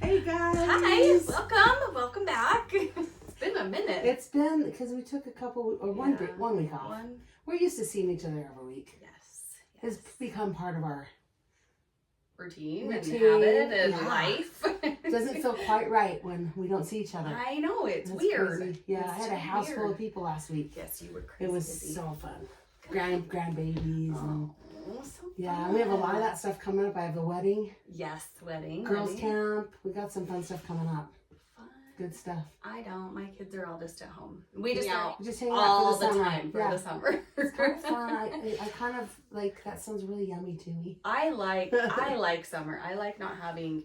Hey guys! Hi, welcome back. It's been a minute. It's been because we took a couple or one week off. We're used to seeing each other every week. Yes. It's become part of our routine and habit and yeah. life. It doesn't feel quite right when we don't see each other. I know, it's weird. Crazy. Yeah, I had a house full of people last week. Yes, you were crazy. It was so fun. Grandbabies and so yeah, we have a lot of that stuff coming up. I have the wedding. Yes, wedding. Girls camp. We got some fun stuff coming up. Fun. Good stuff. I don't. My kids are all just at home. We just just hang out all for the summer. time for the summer. It's kind of fun. I kind of like that. Sounds really yummy to me. I like summer. I like not having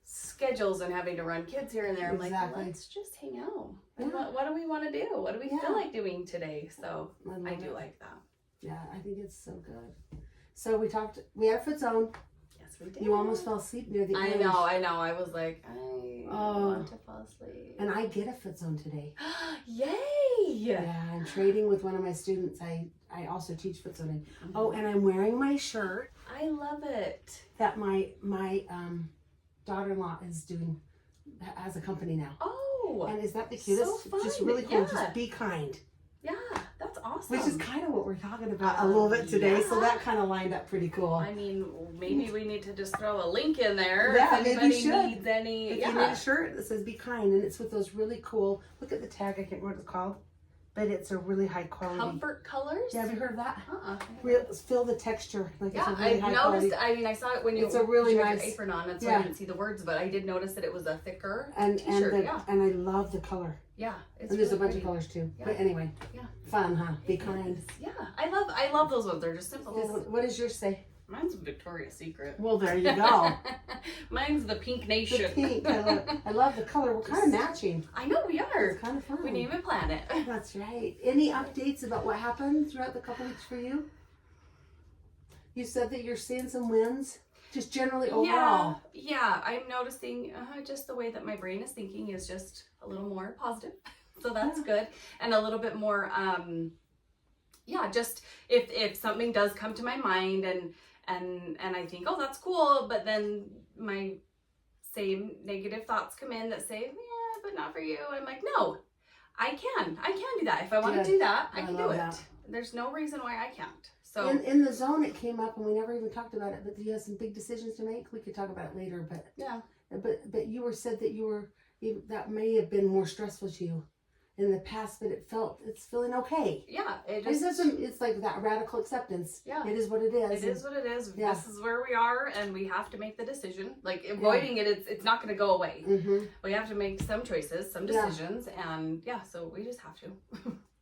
schedules and having to run kids here and there. I'm Exactly. like, let's just hang out. Yeah. What do we want to do? What do we feel like doing today? So I do like that. Yeah, I think it's so good. So we had a foot zone. Yes, we did. You almost fell asleep near the end. I know. I was like, I want to fall asleep. And I get a foot zone today. Yay! Yeah, I'm trading with one of my students. I also teach foot zoning. Mm-hmm. Oh, and I'm wearing my shirt. I love it. That my daughter-in-law is doing, has a company now. Oh! And is that the cutest? So fun. Just really cool. Yeah. Just be kind. Yeah, that's awesome. Which is kind of what we're talking about a little bit today. Yeah. So that kind of lined up pretty cool. I mean, maybe we need to just throw a link in there. Yeah, if maybe anybody you should. needs any. If you need a shirt that says "Be Kind," and it's with those really cool. Look at the tag. I can't remember what it's called, but it's a really high quality. Comfort colors. Yeah, have you heard of that? Real, feel the texture. Like yeah, it's a really I high noticed. Quality. I mean, I saw it when you. It's a really had nice your apron on, and so yeah. I didn't see the words, but I did notice that it was a thicker and t-shirt. and I love the color. Yeah, it's and there's really a bunch pretty. of colors too. Yeah. But anyway, Yeah. Fun, huh? Be kind. Yeah, I love those ones. They're just simple. What does yours say? Mine's Victoria's Secret. Well, there you go. Mine's the Pink Nation. The pink. I love the color. We're kind of matching. I know we are. It's kind of fun. We name it Planet. That's right. Any updates about what happened throughout the couple weeks for you? You said that you're seeing some wins, just generally overall. Yeah. I'm noticing just the way that my brain is thinking is just a little more positive. So that's good. And a little bit more, just if something does come to my mind and I think, oh, that's cool, but then my same negative thoughts come in that say, yeah, but not for you. I'm like, no, I can do that. If I want to do that, I can do it. That. There's no reason why I can't. So in the zone, it came up and we never even talked about it, but you have some big decisions to make. We could talk about it later, but yeah. But you said that that may have been more stressful to you in the past, but it's feeling okay. Yeah, it's like that radical acceptance. Yeah, it is what it is. It is what it is. Yeah. This is where we are, and we have to make the decision. Like avoiding it's not going to go away. Mm-hmm. We have to make some choices, some decisions, and so we just have to.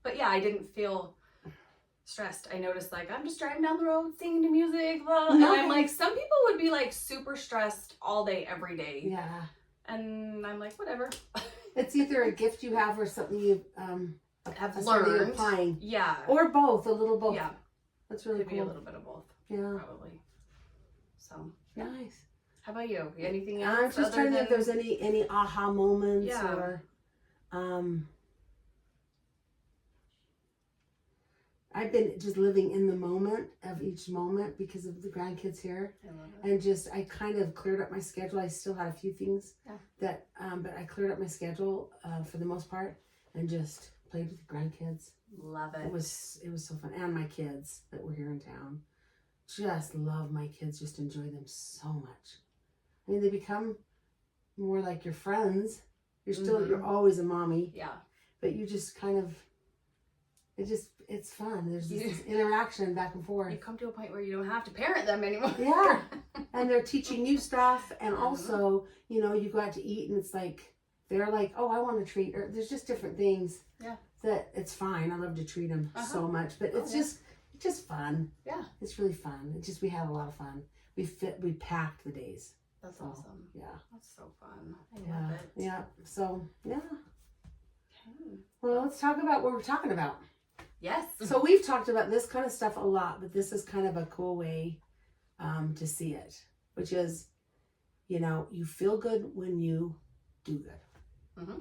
But yeah, I didn't feel stressed. I noticed like I'm just driving down the road singing to music, blah, and I'm like, some people would be like super stressed all day, every day. Yeah. And I'm like, whatever. It's either a gift you have or something you have learned. Applying. Yeah. Or both, a little both. Yeah. That's really cool. Maybe a little bit of both. Yeah. Probably. So. Nice. How about you? Anything else? I'm just trying to think if there's any aha moments or I've been just living in the moment of each moment because of the grandkids here. I love it. And I kind of cleared up my schedule. I still had a few things that, but I cleared up my schedule for the most part and just played with the grandkids. Love it. It was so fun. And my kids that were here in town. Just love my kids. Just enjoy them so much. I mean, they become more like your friends. You're always a mommy. Yeah. But you just kind of, it's fun. There's this interaction back and forth. You come to a point where you don't have to parent them anymore. Yeah. And they're teaching you stuff. And also, you go out to eat and it's like, they're like, oh, I want a treat. Or there's just different things. Yeah. That it's fine. I love to treat them so much. But it's just fun. Yeah. It's really fun. We had a lot of fun. We packed the days. That's awesome. Yeah. That's so fun. I love it. Yeah. So, yeah. Okay. Well, let's talk about what we're talking about. Yes. So we've talked about this kind of stuff a lot, but this is kind of a cool way to see it, which is, you feel good when you do good. Mm-hmm.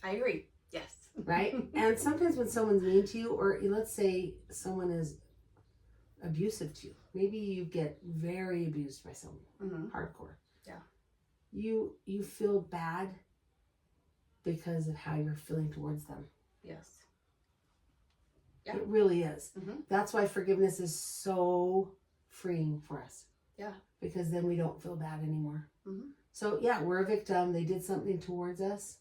I agree. Yes. Right? And sometimes when someone's mean to you, or let's say someone is abusive to you, maybe you get very abused by someone, hardcore. Yeah. you feel bad because of how you're feeling towards them. Yes. Yeah. It really is. Mm-hmm. That's why forgiveness is so freeing for us. Yeah. Because then we don't feel bad anymore. Mm-hmm. So yeah, we're a victim. They did something towards us,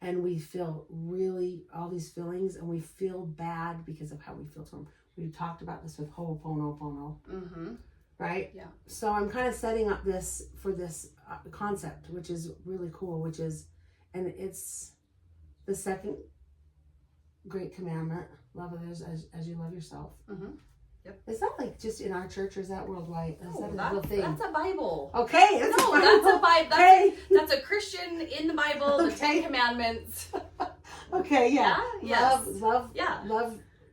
and we feel really all these feelings, and we feel bad because of how we feel to them. We talked about this with Ho'oponopono, right? Yeah. So I'm kind of setting up this for this concept, which is really cool, which is, and it's the second great commandment: love others as you love yourself. Yep. Is that like just in our church, or is that worldwide? Is that a that's, real thing? that's a Bible. Okay, That's a Bible. Okay. That's a Christian in the Bible. The Okay. 10 Commandments. Okay, yeah. Yes. Love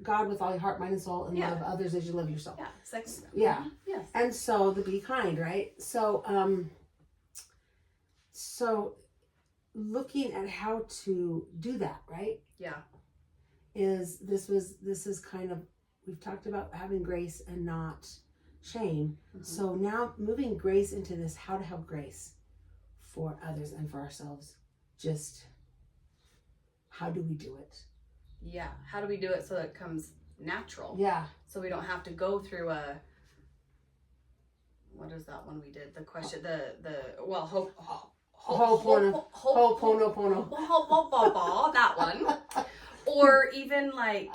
God with all your heart, mind, and soul, and love others as you love yourself. Yeah. Second. Yeah. Yes. And so the be kind, right? So so looking at how to do that, right? Yeah. This is kind of, we've talked about having grace and not shame. So now moving grace into this, how to have grace for others and for ourselves. Just how do we do it? Yeah. How do we do it so that it comes natural? Yeah. So we don't have to go through what is that one we did? The question, Ho'oponopono. That one. Or even like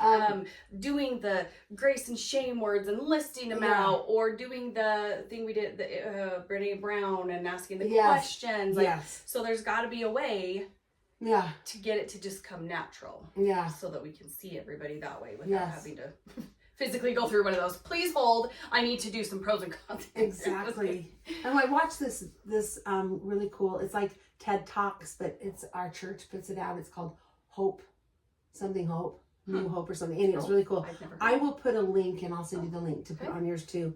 doing the grace and shame words and listing them out, or doing the thing we did, the Brene Brown, and asking the questions. Like, so there's got to be a way to get it to just come natural. Yeah. So that we can see everybody that way without having to physically go through one of those. Please hold. I need to do some pros and cons. Exactly. And I watched this really cool. It's like TED Talks, but it's our church puts it out. It's called Hope. Something Hope, New Hope or something. Anyway, it's really cool. I will put a link, and I'll send you the link to put on yours too.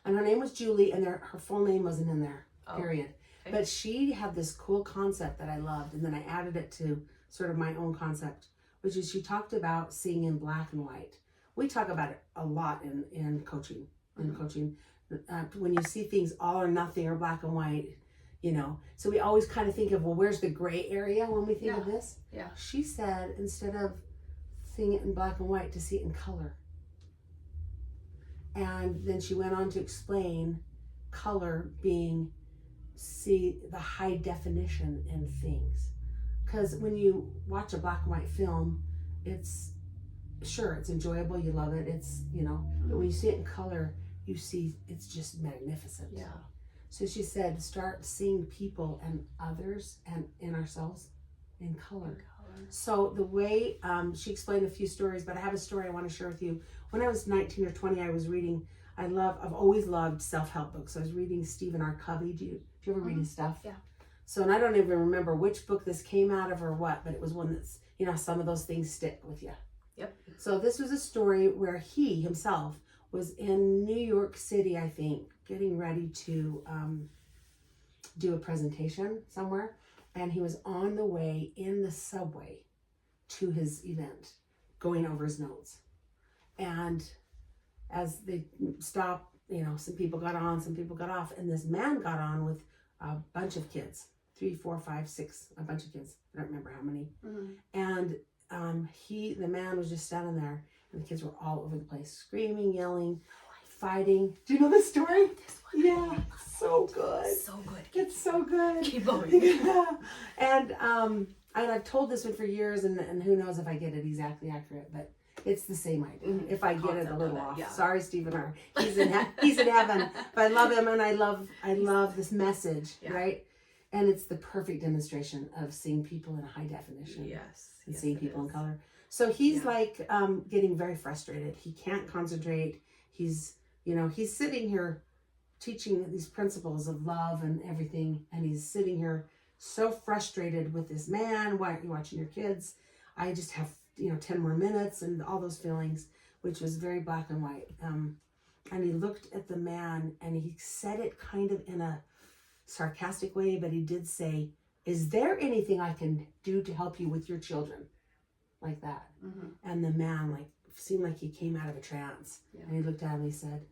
And her name was Julie, and her full name wasn't in there, period. Okay. But she had this cool concept that I loved, and then I added it to sort of my own concept, which is she talked about seeing in black and white. We talk about it a lot in coaching. When you see things all or nothing or black and white, you know, so we always kind of think of, well, where's the gray area when we think of this? Yeah. She said, instead of seeing it in black and white, to see it in color. And then she went on to explain color being, see the high definition in things. Because when you watch a black and white film, it's enjoyable, you love it, it's, you know, but when you see it in color, you see it's just magnificent. Yeah. So she said, start seeing people and others and in ourselves in color. So the way she explained a few stories, but I have a story I want to share with you. When I was 19 or 20, I was reading. I've always loved self-help books. I was reading Stephen R. Covey. Do you ever read his stuff? Yeah. So, and I don't even remember which book this came out of or what, but it was one that's, you know, some of those things stick with you. Yep. So this was a story where he himself was in New York City, I think, getting ready to do a presentation somewhere. And he was on the way in the subway to his event, going over his notes. And as they stopped, you know, some people got on, some people got off. And this man got on with a bunch of kids, 3, 4, 5, 6, a bunch of kids. I don't remember how many. And the man was just standing there, and the kids were all over the place, screaming, yelling, fighting. Do you know this story? Yeah, so good. So good. It's so good. Keep going. Yeah. And I've told this one for years, and who knows if I get it exactly accurate, but it's the same idea. If I get it a little off, sorry, Stephen R. He's in heaven, but I love him, and I love this message, right? And it's the perfect demonstration of seeing people in a high definition. Yes. And seeing people in color. So he's getting very frustrated. He can't concentrate. He's sitting here teaching these principles of love and everything, and he's sitting here so frustrated with this man. Why aren't you watching your kids? I just have 10 more minutes, and all those feelings, which was very black and white. And he looked at the man, and he said it kind of in a sarcastic way, but he did say, "Is there anything I can do to help you with your children?" Like that. And the man seemed like he came out of a trance. And he looked at him and he said,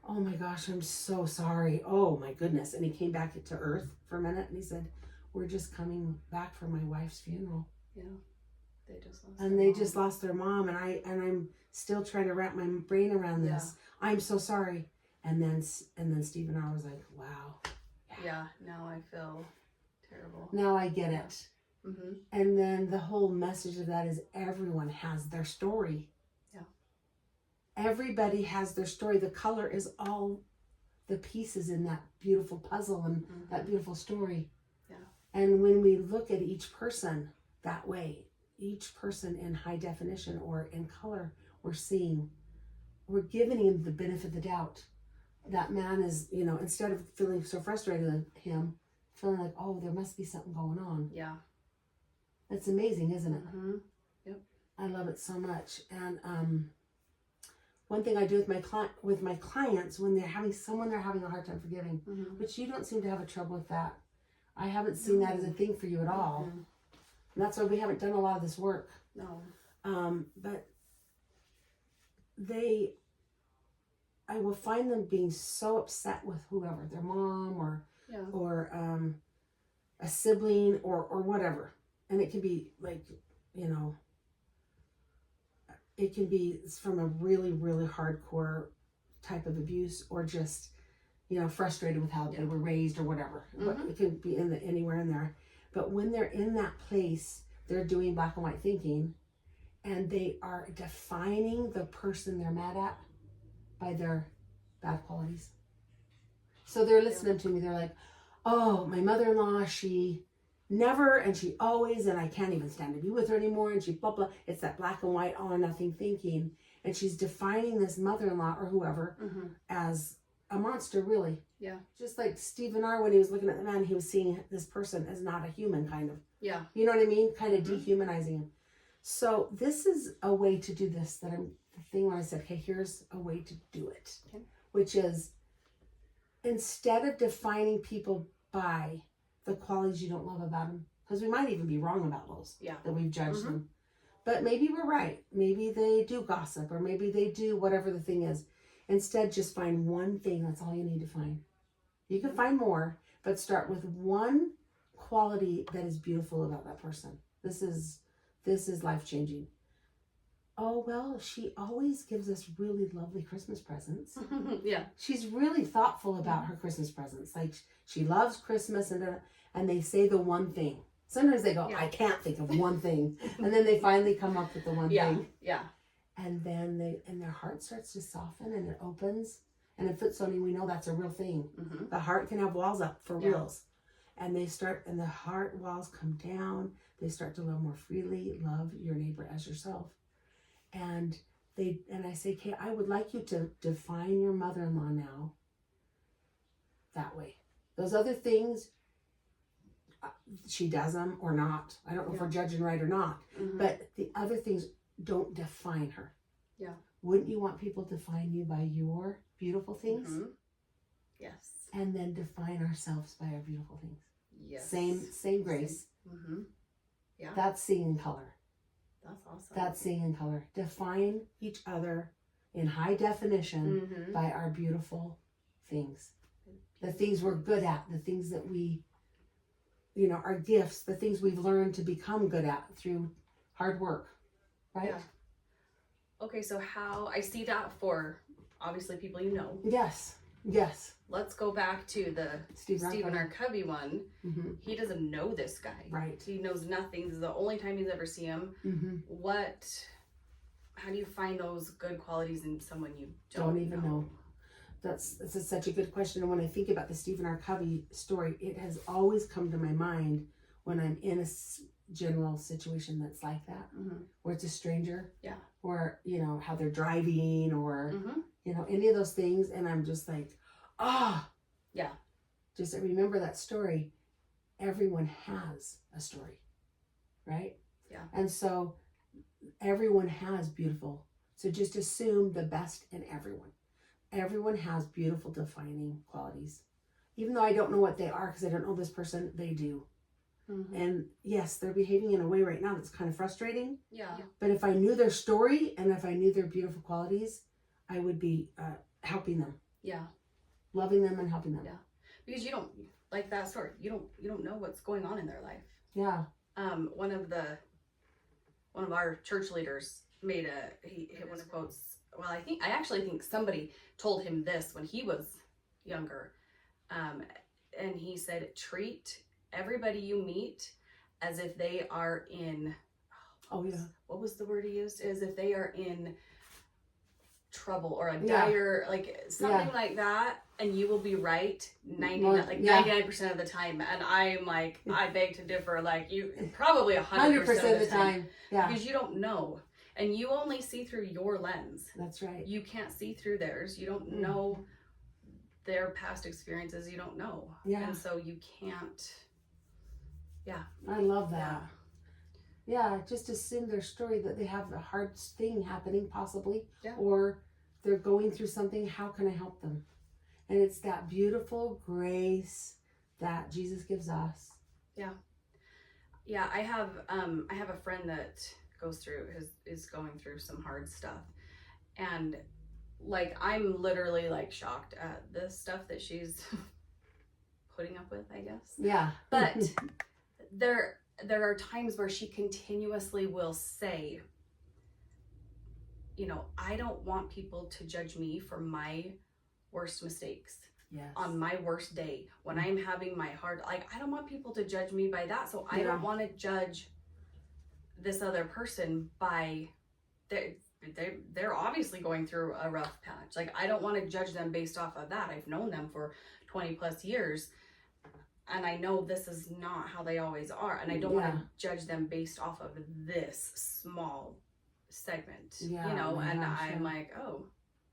oh my gosh, I'm so sorry. Oh my goodness. And he came back to earth for a minute and he said, we're just coming back from my wife's funeral. Yeah. They just lost and they just lost their mom, and I'm still trying to wrap my brain around this. Yeah. I'm so sorry. And then Steve and I was like, wow. Yeah, now I feel terrible. Now I get it. Mm-hmm. And then the whole message of that is everyone has their story. Yeah. Everybody has their story. The color is all the pieces in that beautiful puzzle and that beautiful story. Yeah. And when we look at each person that way, each person in high definition or in color, we're giving him the benefit of the doubt. That man is, instead of feeling so frustrated with him, feeling like, oh, there must be something going on. Yeah. That's amazing, isn't it? Mm-hmm. Yep. I love it so much. And one thing I do with my clients when they're having a hard time forgiving, which you don't seem to have a trouble with that. I haven't seen that as a thing for you at all. Mm-hmm. And that's why we haven't done a lot of this work. No. But I will find them being so upset with whoever, their mom or a sibling or whatever. And it can be like, it can be from a really, really hardcore type of abuse or just, frustrated with how they were raised or whatever. Mm-hmm. It can be anywhere in there. But when they're in that place, they're doing black and white thinking, and they are defining the person they're mad at by their bad qualities. So they're listening to me. They're like, oh, my mother-in-law, she never, and she always, and I can't even stand to be with her anymore, and she blah, blah. It's that black and white, all or nothing thinking. And she's defining this mother-in-law or whoever as a monster, really. Yeah. Just like Stephen R., when he was looking at the man, he was seeing this person as not a human, kind of. Yeah. You know what I mean? Kind of dehumanizing him. So this is a way to do this, the thing when I said, okay, here's a way to do it. Okay. Which is, instead of defining people by the qualities you don't love about them, because we might even be wrong about those, that we've judged them. But maybe we're right. Maybe they do gossip, or maybe they do whatever the thing is. Instead, just find one thing. That's all you need to find. You can find more, but start with one quality that is beautiful about that person. This is life-changing. Oh, well, she always gives us really lovely Christmas presents. Yeah. She's really thoughtful about her Christmas presents. Like, she loves Christmas, and they say the one thing. Sometimes they go, I can't think of one thing. And then they finally come up with the one thing. Yeah. And then their heart starts to soften and it opens. And in foot soning, we know that's a real thing. Mm-hmm. The heart can have walls up for reals. And and the heart walls come down. They start to love more freely, love your neighbor as yourself. And I say, okay, I would like you to define your mother-in-law now that way. Those other things, she does them or not. I don't know if we're judging right or not. Mm-hmm. But the other things don't define her. Yeah. Wouldn't you want people to define you by your beautiful things? Mm-hmm. Yes. And then define ourselves by our beautiful things. Yes. Same grace. Mm-hmm. Yeah. That's seeing in color. That's awesome. That's seeing in color. Define each other in high definition by our beautiful things. The things we're good at, the things that we, our gifts, the things we've learned to become good at through hard work. Right? Yeah. Okay, so how I see that for obviously people you know. Yes. Let's go back to the Stephen R. Covey one. Mm-hmm. He doesn't know this guy. Right. He knows nothing. This is the only time he's ever seen him. Mm-hmm. How do you find those good qualities in someone you don't even know? That's such a good question. And when I think about the Stephen R. Covey story, it has always come to my mind when I'm in a general situation that's like that, where it's a stranger, or how they're driving, or any of those things, and I'm just like, just remember that story. Everyone has a story, right? Yeah. And so everyone has beautiful. So just assume the best in everyone. Everyone has beautiful defining qualities, even though I don't know what they are because I don't know this person. They do. Mm-hmm. And yes, they're behaving in a way right now that's kind of frustrating. Yeah. But if I knew their story and if I knew their beautiful qualities, I would be helping them Yeah. Loving them and helping them. Yeah. Because you don't, like that story, you don't know what's going on in their life. Yeah. One of our church leaders made he one of quotes. Well, I actually think somebody told him this when he was younger. And he said, treat everybody you meet as if they are in, what was the word he used? As if they are in trouble or a dire, like something like that, and you will be right 99% of the time. And I'm like, I beg to differ, like you probably 100% of the time. Yeah. Because you don't know. And you only see through your lens. That's right. You can't see through theirs. You don't know their past experiences. You don't know. Yeah. And so you can't. Yeah. I love that. Yeah. Just assume their story that they have a hard thing happening, possibly. Yeah. Or they're going through something. How can I help them? And it's that beautiful grace that Jesus gives us. Yeah. Yeah. I have a friend that is going through some hard stuff, and like I'm literally like shocked at the stuff that she's putting up with, I guess. Yeah. But there are times where she continuously will say, you know, I don't want people to judge me for my worst mistakes. Yes. On my worst day, when I'm having my hard, like I don't want people to judge me by that. So I don't want to judge this other person by they're obviously going through a rough patch. Like I don't want to judge them based off of that. I've known them for 20 plus years, and I know this is not how they always are, and I don't want to judge them based off of this small segment, you know. And I'm like, oh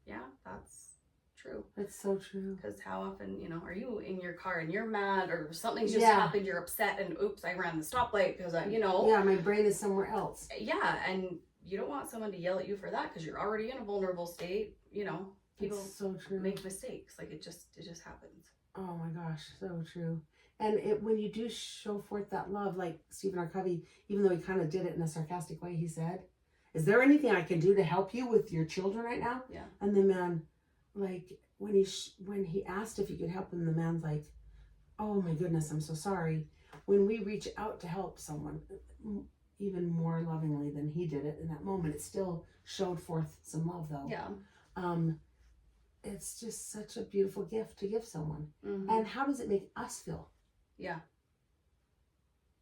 yeah, that's true. That's so true. Because how often, you know, are you in your car and you're mad or something's just happened, you're upset, and oops, I ran the stoplight because I, you know. Yeah, my brain is somewhere else. Yeah, and you don't want someone to yell at you for that because you're already in a vulnerable state. You know, people so true. Make mistakes. Like it just happens. Oh my gosh, so true. And when you do show forth that love, like Stephen R. Covey, even though he kind of did it in a sarcastic way, he said, "Is there anything I can do to help you with your children right now?" Yeah. And the man, like when he asked if he could help him, the man's like, "Oh my goodness, I'm so sorry." When we reach out to help someone, even more lovingly than he did it in that moment, it still showed forth some love, though. Yeah. It's just such a beautiful gift to give someone. Mm-hmm. And how does it make us feel? Yeah.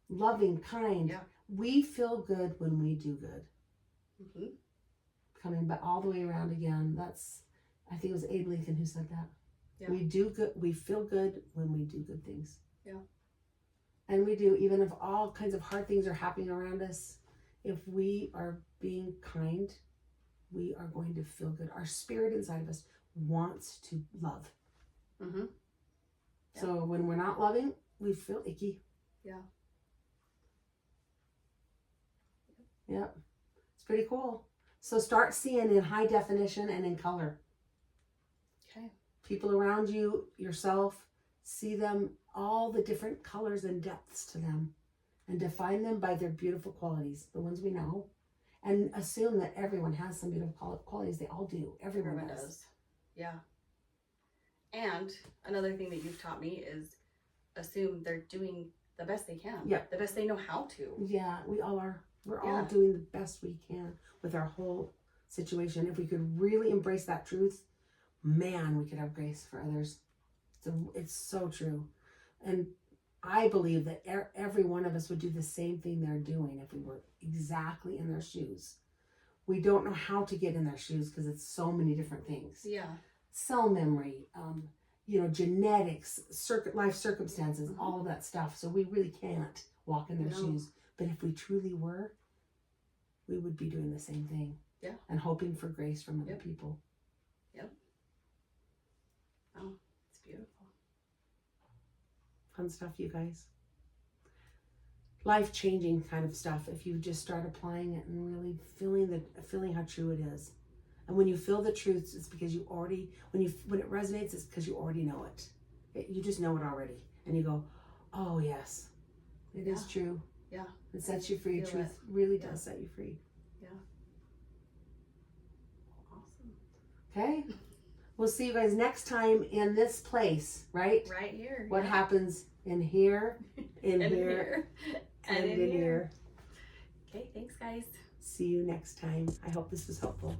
Loving, kind. Yeah. We feel good when we do good. Mm-hmm. Coming back all the way around again. I think it was Abe Lincoln who said that. Yeah. We do good. We feel good when we do good things. Yeah. And we do, even if all kinds of hard things are happening around us, if we are being kind, we are going to feel good. Our spirit inside of us wants to love. Mm-hmm. Yeah. So when we're not loving, we feel icky. Yeah. Yep. It's pretty cool. So start seeing in high definition and in color. Okay. People around you, yourself, see them, all the different colors and depths to them, and define them by their beautiful qualities, the ones we know, and assume that everyone has some beautiful qualities. They all do. Everyone does. Yeah. And another thing that you've taught me is assume they're doing the best they can. Yeah. The best they know how to. Yeah, we all are. We're all doing the best we can with our whole situation. If we could really embrace that truth, man, we could have grace for others. It's so true. And I believe that every one of us would do the same thing they're doing if we were exactly in their shoes. We don't know how to get in their shoes because it's so many different things. Yeah. Cell memory, genetics, life circumstances, all of that stuff. So we really can't walk in their shoes. But if we truly were, we would be doing the same thing. Yeah. And hoping for grace from other people. Yep. Oh, it's beautiful. Fun stuff, you guys. Life-changing kind of stuff if you just start applying it and really feeling how true it is. And when you feel the truth, it's because you already, when it resonates, it's because you already know it. You just know it already. And you go, oh yes, it is true. Yeah. It sets you free. Truth really does set you free. Yeah. Awesome. Okay. We'll see you guys next time in this place, right? Right here. What happens in here, in and here, and in here. Okay, thanks guys. See you next time. I hope this was helpful.